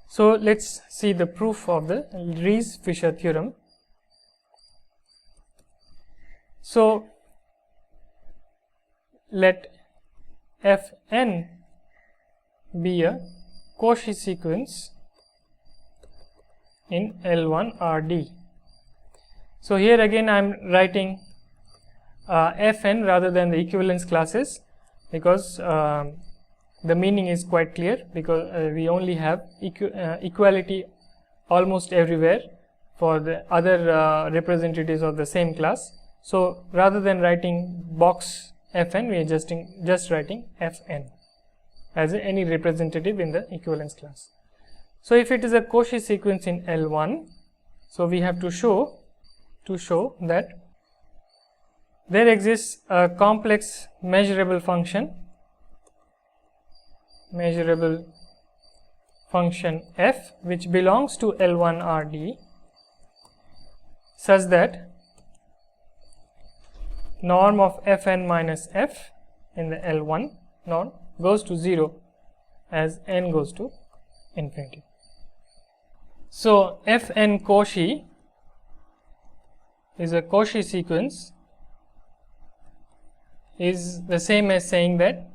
So let's see the proof of the Riesz-Fischer theorem. So let Fn be a Cauchy sequence in L1 Rd. So here again I am writing Fn rather than the equivalence classes, because the meaning is quite clear, because we only have equality almost everywhere for the other representatives of the same class. So rather than writing box Fn, we are just writing Fn as any representative in the equivalence class. So if it is a Cauchy sequence in L1, so we have to show that there exists a complex measurable function f which belongs to L1 Rd, such that norm of Fn minus f in the L1 norm goes to 0 as n goes to infinity. So Fn Cauchy is a Cauchy sequence is the same as saying that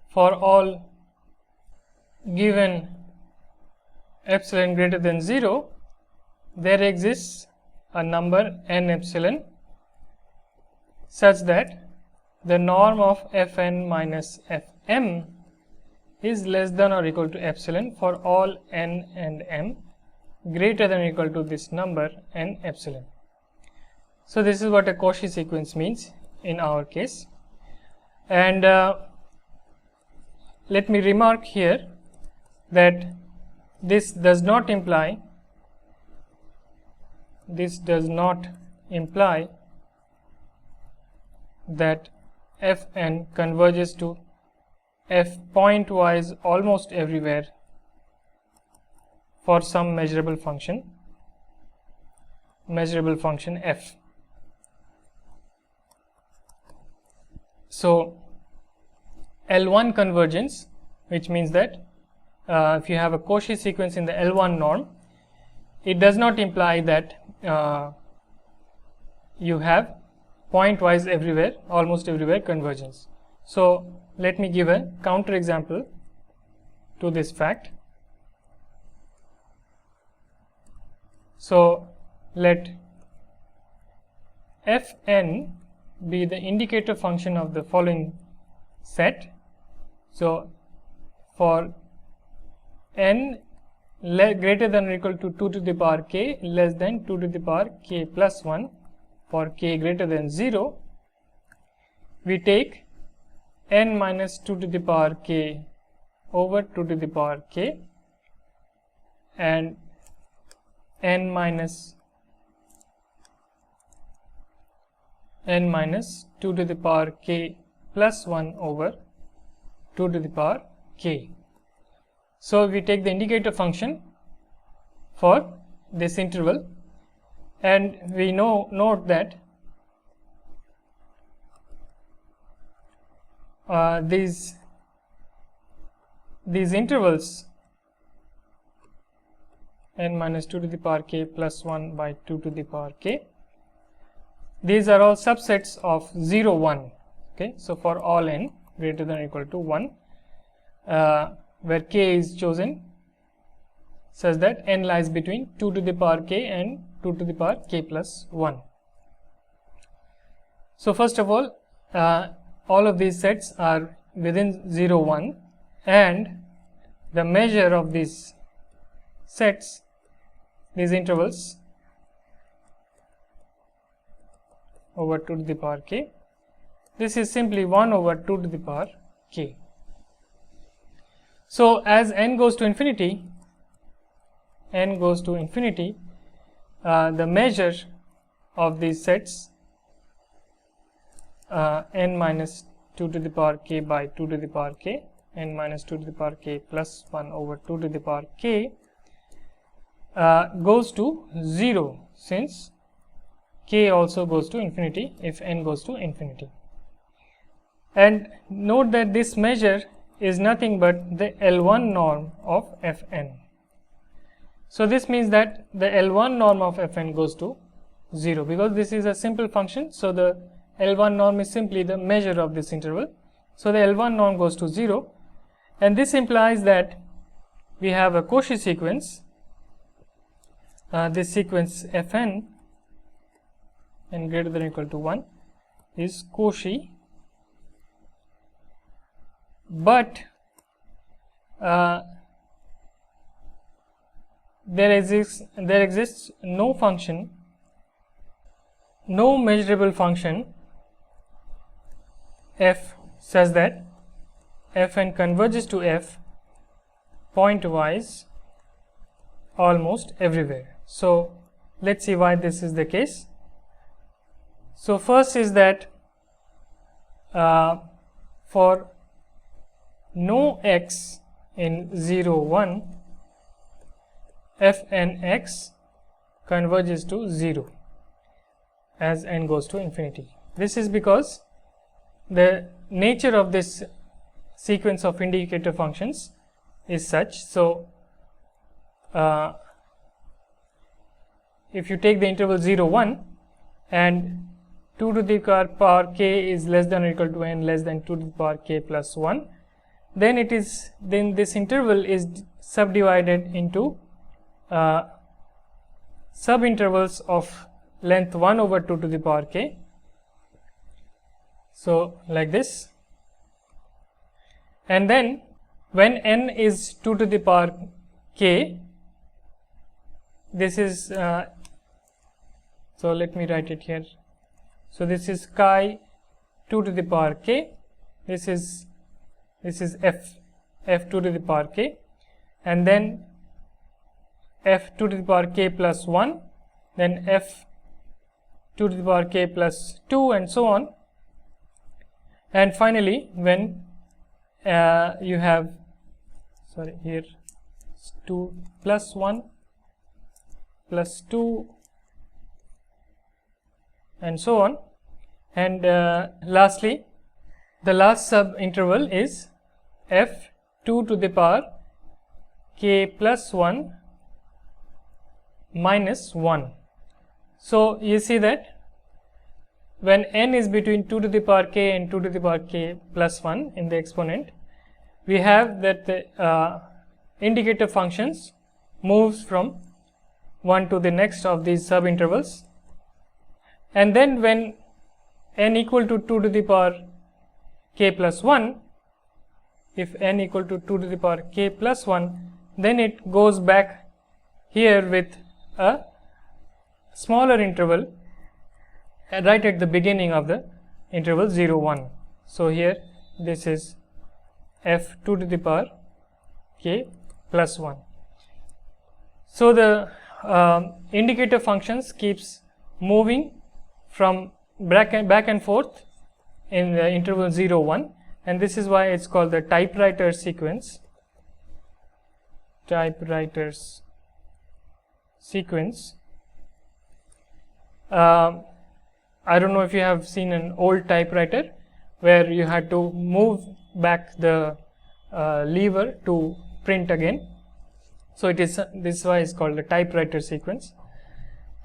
for all given epsilon greater than 0, there exists a number n epsilon such that the norm of Fn minus Fm is less than or equal to epsilon for all n and m greater than or equal to this number n epsilon. So this is what a Cauchy sequence means in our case. And let me remark here that this does not imply that Fn converges to f pointwise almost everywhere for some measurable function f. So L1 convergence, which means that if you have a Cauchy sequence in the L1 norm, it does not imply that you have pointwise everywhere, almost everywhere convergence. So let me give a counter example to this fact. So let Fn be the indicator function of the following set. So for n greater than or equal to 2 to the power k less than 2 to the power k plus 1, for k greater than 0, we take n minus 2 to the power k over 2 to the power k and n minus 2 to the power k plus 1 over 2 to the power k. So we take the indicator function for this interval, and we note that these intervals n minus 2 to the power k plus 1 by 2 to the power k, these are all subsets of 0 1. Okay, so for all n greater than or equal to 1, where k is chosen such that n lies between 2 to the power k and 2 to the power k plus 1. So first of all of these sets are within 0 1, and the measure of these sets, these intervals over 2 to the power k, this is simply 1 over 2 to the power k. So as n goes to infinity, the measure of these sets n minus 2 to the power k by 2 to the power k, n minus 2 to the power k plus 1 over 2 to the power k goes to 0, since k also goes to infinity if n goes to infinity. And note that this measure is nothing but the L1 norm of Fn. So this means that the L1 norm of Fn goes to 0, because this is a simple function. So the L1 norm is simply the measure of this interval. So the L1 norm goes to 0, and this implies that we have a Cauchy sequence. This sequence Fn n greater than or equal to 1 is Cauchy, but there exists no function, no measurable function f such that Fn converges to f pointwise almost everywhere. So let's see why this is the case. So first is that for no x in 0 1, Fnx converges to 0 as n goes to infinity. This is because the nature of this sequence of indicator functions is such. So if you take the interval 0 1 and 2 to the power k is less than or equal to n less than 2 to the power k plus 1, then this interval is subdivided into subintervals of length 1 over 2 to the power k. So like this, and then when n is 2 to the power k, this is so let me write it here. So this is chi 2 to the power k, this is f 2 to the power k, and then f 2 to the power k plus 1, then f 2 to the power k plus 2, and so on. And finally, when you have, sorry, here 2 plus 1 plus 2 and so on, and lastly the last sub interval is f 2 to the power k plus 1 minus 1. So you see that when n is between 2 to the power k and 2 to the power k plus 1 in the exponent, we have that the indicator functions moves from one to the next of these sub intervals, and then when n equal to 2 to the power k plus 1, if n equal to 2 to the power k plus 1, then it goes back here with a smaller interval right at the beginning of the interval 0 1. So here this is f 2 to the power k plus 1. So the indicator functions keeps moving from back and forth in the interval 0 1, and this is why it's called the typewriter sequence. Typewriter's sequence. I don't know if you have seen an old typewriter where you had to move back the lever to print again. So it is, this is why it's called the typewriter sequence,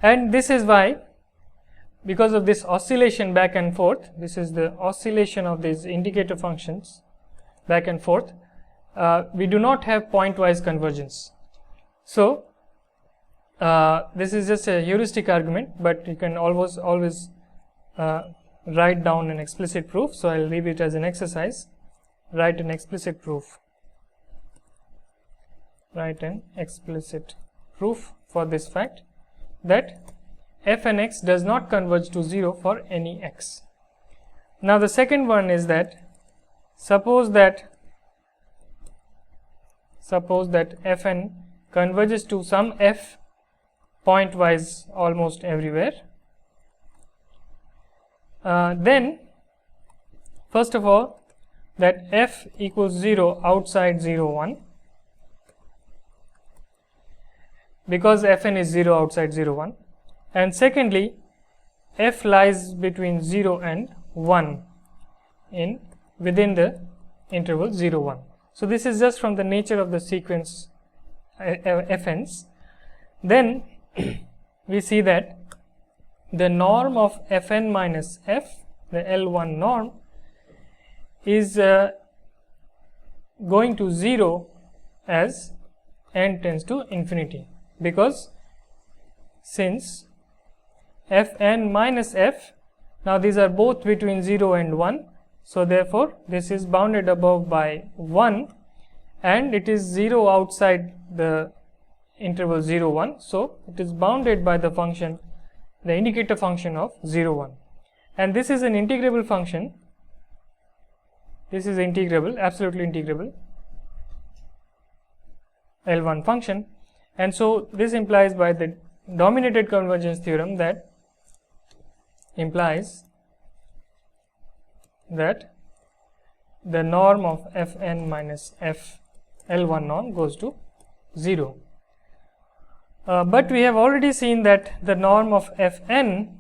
and this is why, because of this oscillation back and forth, this is the oscillation of these indicator functions back and forth, we do not have pointwise convergence. So this is just a heuristic argument, but you can always write down an explicit proof. So I'll leave it as an exercise. Write an explicit proof. Write an explicit proof for this fact that Fnx does not converge to 0 for any x. Now the second one is that suppose that Fn converges to some f pointwise almost everywhere. Then first of all, that f equals 0 outside 0 1, because Fn is 0 outside 0 1, and secondly f lies between 0 and 1 within the interval 0 1. So this is just from the nature of the sequence fn's. Then we see that the norm of fn minus f, the L1 norm, is going to 0 as n tends to infinity, because since fn minus f, now these are both between 0 and 1, so therefore this is bounded above by 1 and it is 0 outside the interval 0 1, so it is bounded by the function, the indicator function of 0 1, and this is an integrable function. This is integrable, absolutely integrable L1 function, and so this implies by the dominated convergence theorem that implies that the norm of fn minus f L1 norm goes to 0. But we have already seen that the norm of fn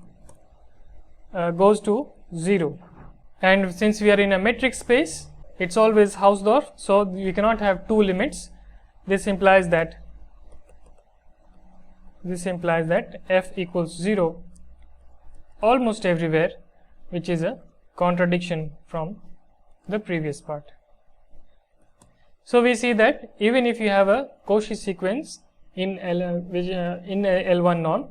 goes to 0, and since we are in a metric space, it's always Hausdorff, so we cannot have two limits. This implies that f equals 0 almost everywhere, which is a contradiction from the previous part. So we see that even if you have a Cauchy sequence in L1 norm,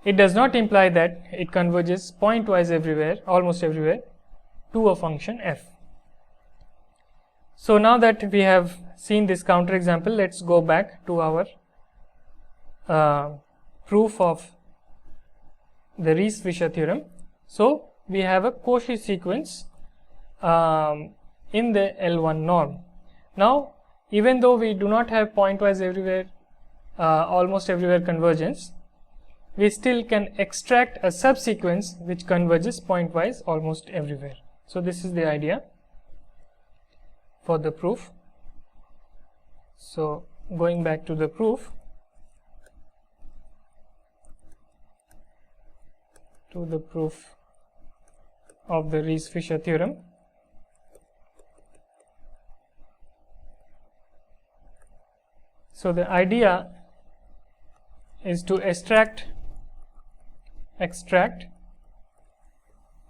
it does not imply that it converges pointwise everywhere, almost everywhere, to a function f. So now that we have seen this counterexample, let's go back to our proof of the Riesz-Fischer theorem. So we have a Cauchy sequence in the L1 norm. Now, even though we do not have pointwise everywhere, almost everywhere convergence, we still can extract a subsequence which converges pointwise almost everywhere. So this is the idea for the proof. So going back to the proof, of the Riesz-Fischer theorem. So the idea is to extract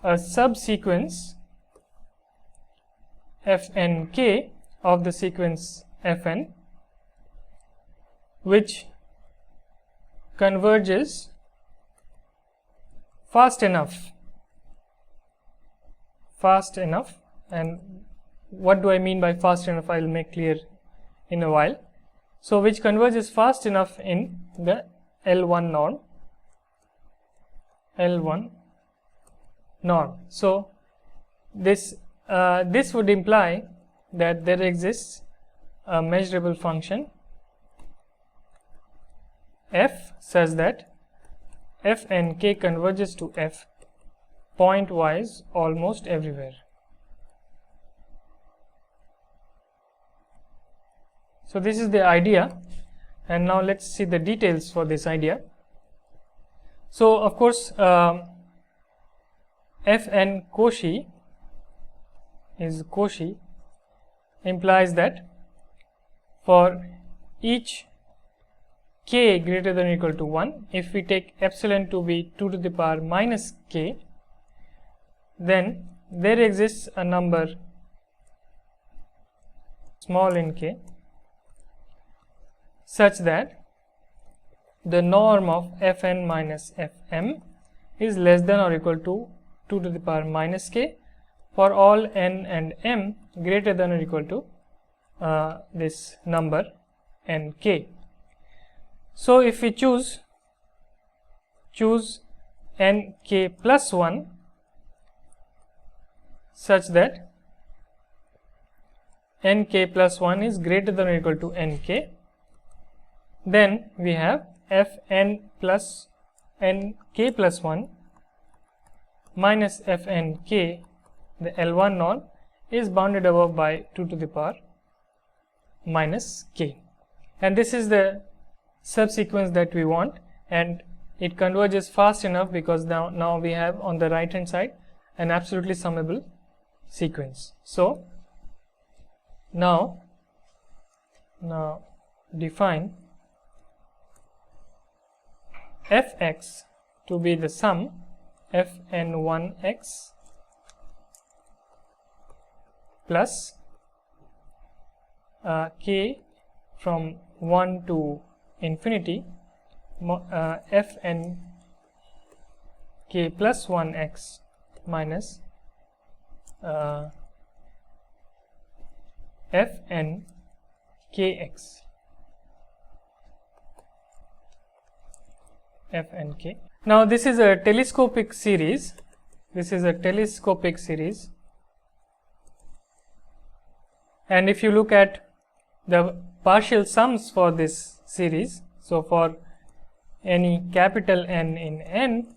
a subsequence fnk of the sequence fn, which converges fast enough, and what do I mean by fast enough, I will make clear in a while. So which converges fast enough in the L1 norm. So this would imply that there exists a measurable function f such that f and k converges to f pointwise almost everywhere. So this is the idea, and now let's see the details for this idea. So of course fn Cauchy implies that for each k greater than or equal to 1, if we take epsilon to be 2 to the power minus k, then there exists a number small n k such that the norm of fn minus fm is less than or equal to 2 to the power minus k for all n and m greater than or equal to this number n k. So if we choose n k plus 1 such that n k plus 1 is greater than or equal to n k, then we have fn plus n k plus 1 minus fn k, the L1 norm, is bounded above by 2 to the power minus k, and this is the subsequence that we want, and it converges fast enough because now we have on the right hand side an absolutely summable sequence. So Now define fx to be the sum fn1x plus k from 1 to infinity fn k plus 1x minus fn kx fnk. Now this is a telescopic series. And if you look at the partial sums for this series, so for any capital N in N,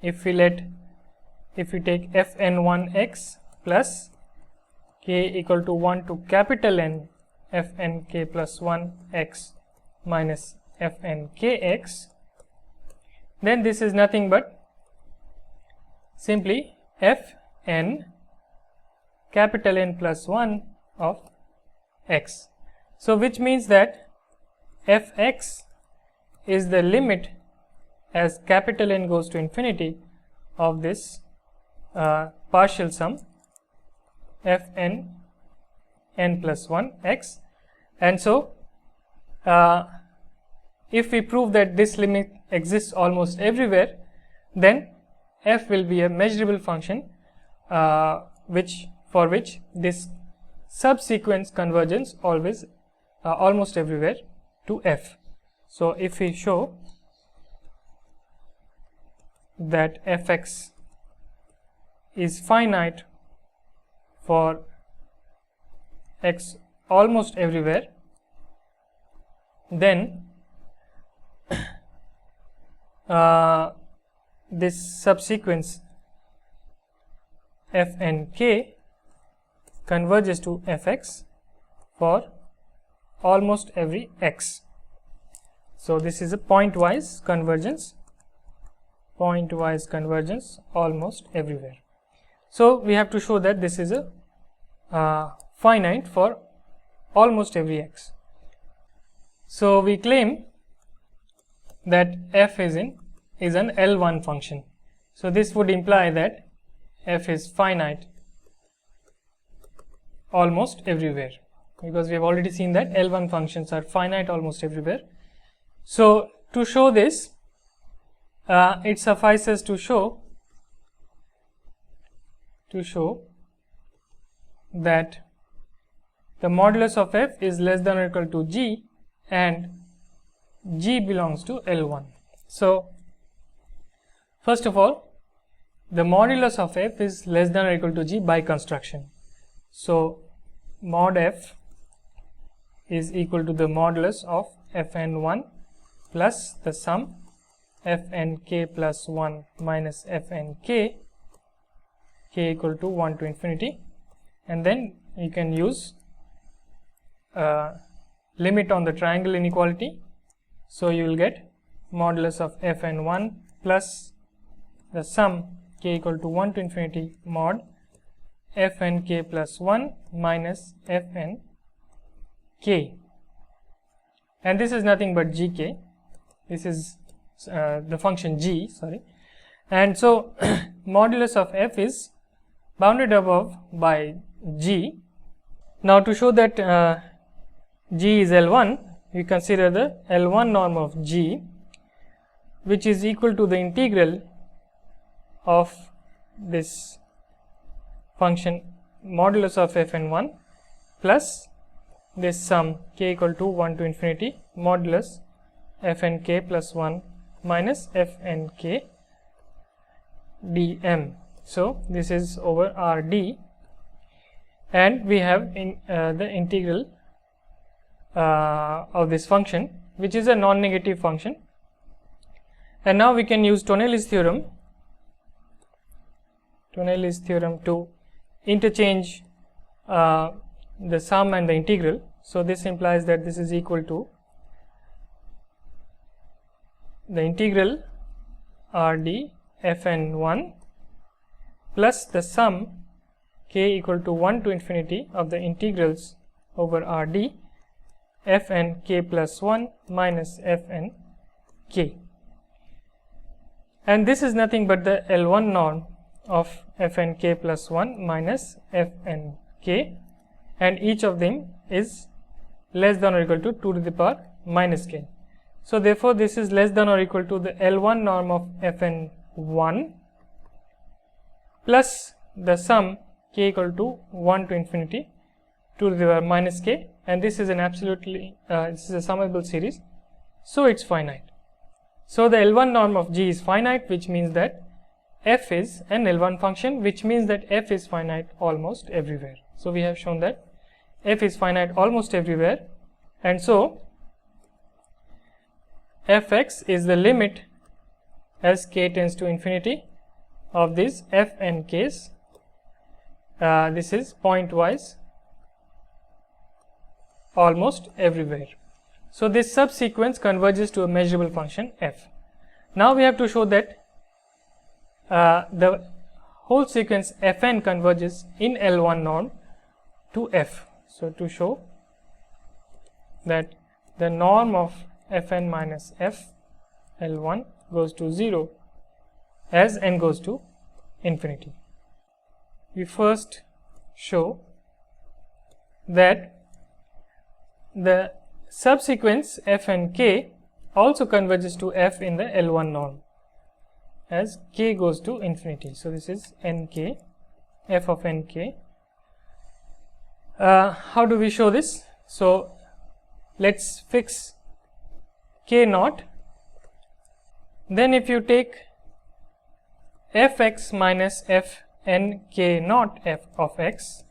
if we take fn1x plus k equal to 1 to capital N fnk plus 1x minus fnkx, then this is nothing but simply fn capital N plus 1 of x. So which means that fx is the limit as capital N goes to infinity of this partial sum fn n plus 1 x. And so if we prove that this limit exists almost everywhere, then f will be a measurable function for which this subsequence convergence always almost everywhere to f. So if we show that fx is finite for x almost everywhere, then this subsequence fnk converges to fx for almost every x. So this is a pointwise convergence almost everywhere. So we have to show that this is a finite for almost every x. So we claim that f is an L1 function. So this would imply that f is finite almost everywhere, because we have already seen that L1 functions are finite almost everywhere. So to show this, it suffices to show that the modulus of f is less than or equal to g and g belongs to L1. So first of all, the modulus of f is less than or equal to g by construction. So mod f is equal to the modulus of fn1 plus the sum fnk plus 1 minus fnk, k equal to 1 to infinity, and then you can use limit on the triangle inequality. So you will get modulus of fn1 plus the sum k equal to 1 to infinity mod fnk plus 1 minus fnk, and this is nothing but gk. This is the function g, and so modulus of f is bounded above by g. Now to show that g is L1, we consider the L1 norm of g, which is equal to the integral of this function modulus of fn1 plus this sum k equal to 1 to infinity modulus fnk plus 1 minus fnk dm. So this is over Rd, and we have the integral of this function, which is a non-negative function. And now we can use Tonelli's theorem to interchange the sum and the integral. So this implies that this is equal to the integral Rd fn1 plus the sum k equal to 1 to infinity of the integrals over Rd Fn k plus 1 minus Fn k, and this is nothing but the L1 norm of Fn k plus 1 minus Fn k, and each of them is less than or equal to 2 to the power minus k. So therefore this is less than or equal to the L1 norm of Fn1 plus the sum k equal to 1 to infinity 2 to the power minus k, and this is an absolutely this is a summable series, so it's finite. So the L1 norm of G is finite, which means that f is an L1 function, which means that f is finite almost everywhere. So we have shown that f is finite almost everywhere, and so fx is the limit as k tends to infinity of these f and k's. This is pointwise almost everywhere. So this subsequence converges to a measurable function f. Now we have to show that the whole sequence fn converges in L1 norm to f. So to show that the norm of Fn minus f L1 goes to 0 as n goes to infinity, we first show that the subsequence f and k also converges to f in the L1 norm as k goes to infinity. So this is nk, f of nk. How do we show this? So let's fix k naught. Then if you take fx minus f n k naught f of x,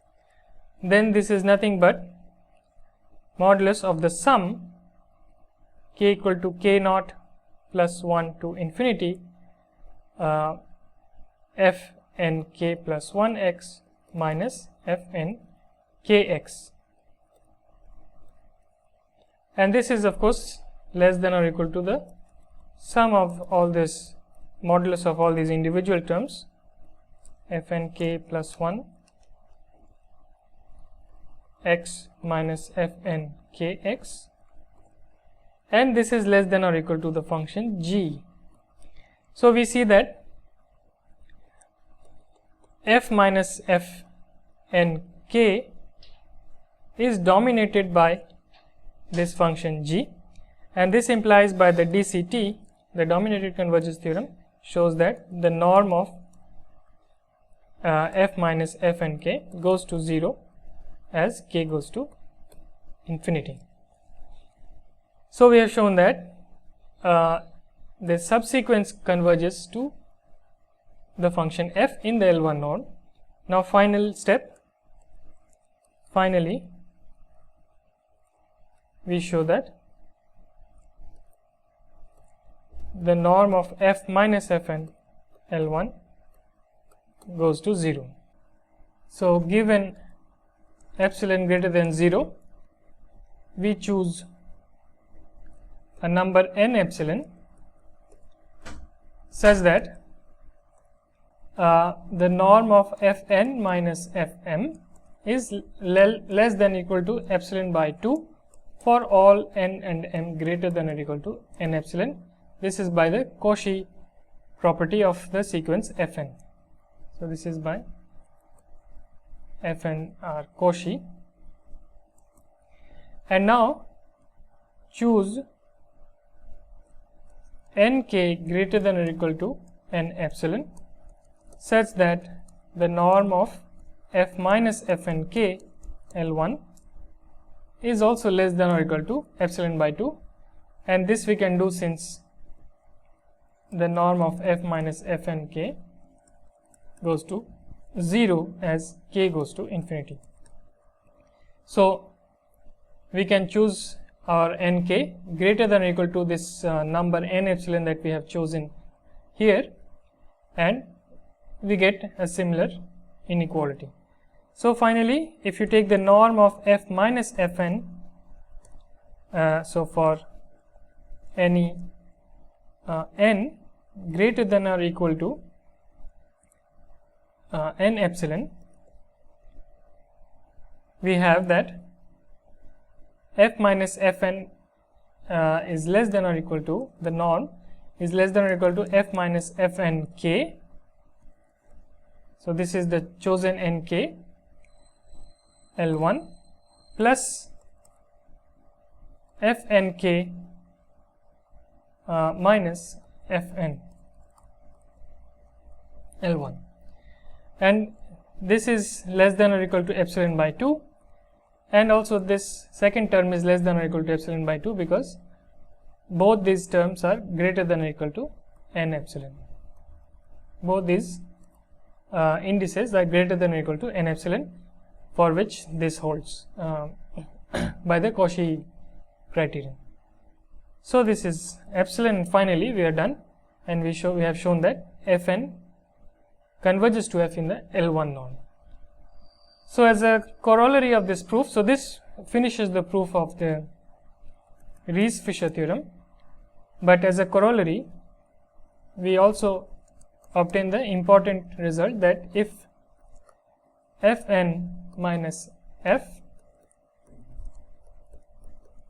then this is nothing but modulus of the sum k equal to k naught plus 1 to infinity f n k plus 1 x minus f n k x, and this is of course less than or equal to the sum of all this modulus of all these individual terms f n k plus 1 x minus f n k x, and this is less than or equal to the function g. So we see that f minus f n k is dominated by this function g, and this implies by the DCT, the dominated convergence theorem, shows that the norm of f minus f n k goes to 0 as k goes to infinity. So we have shown that the subsequence converges to the function f in the L1 norm. Now final step, finally we show that the norm of f minus fn L1 goes to 0. So given epsilon greater than 0, we choose a number n epsilon such that the norm of fn minus fm is less than or equal to epsilon by 2 for all n and m greater than or equal to n epsilon. This is by the Cauchy property of the sequence fn. So this is by fn are Cauchy, and now choose nk greater than or equal to n epsilon such that the norm of f minus fn k L1 is also less than or equal to epsilon by 2, and this we can do since the norm of f minus fn k goes to 0 as k goes to infinity. So we can choose our nk greater than or equal to this number n epsilon that we have chosen here, and we get a similar inequality. So finally, if you take the norm of f minus fn, so for any n greater than or equal to n epsilon, we have that f minus fn is less than or equal to, the norm is less than or equal to f minus fn k. So this is the chosen nk L1 plus fnk minus fn L1, and this is less than or equal to epsilon by 2, and also this second term is less than or equal to epsilon by 2 because both these terms are greater than or equal to n epsilon. Both these indices are greater than or equal to n epsilon, for which this holds by the Cauchy criterion. So this is epsilon, and finally we are done, and we have shown that fn converges to f in the L1 norm. So as a corollary of this proof, so this finishes the proof of the Riesz-Fischer theorem, but as a corollary we also obtain the important result that if fn minus f,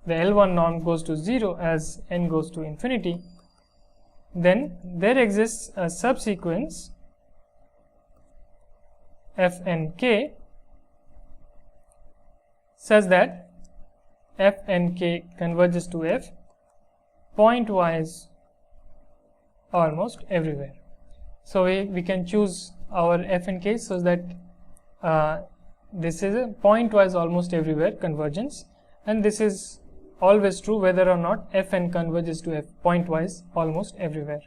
the L1 norm, goes to 0 as n goes to infinity, then there exists a subsequence fnk such that fnk converges to f pointwise almost everywhere. So we can choose our fnk so that this is a pointwise almost everywhere convergence, and this is always true whether or not fn converges to f pointwise almost everywhere.